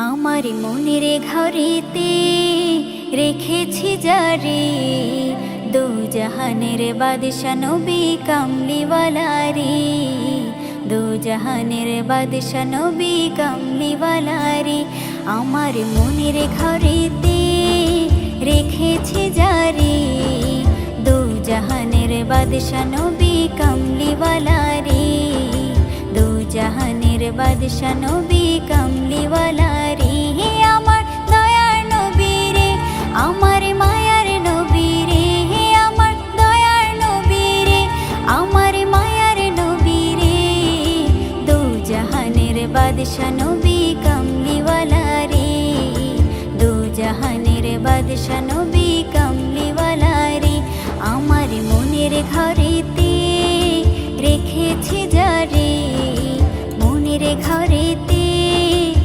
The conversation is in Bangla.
আমার মনের ঘরেতে রেখেছি যারে, দো জাহানের বাদশা নবী কামলিওয়ালা রে, দো জাহানের বাদশা নবী কামলিওয়ালা রে। আমার মনের ঘরেতে রেখেছি যারে, দো জাহানের বাদশা নবী কামলিওয়ালা রে, দো জাহানের বাদশা নবী কামলিওয়ালা রে। আমার দয়ার নবী রে, আমার মায়ার নবী রে, আমার দয়ার নবী রে, আমার মায়ার নবী রে, দো জাহানের বাদশা নবী কামলিওয়ালা রে, দো জাহানের বাদশা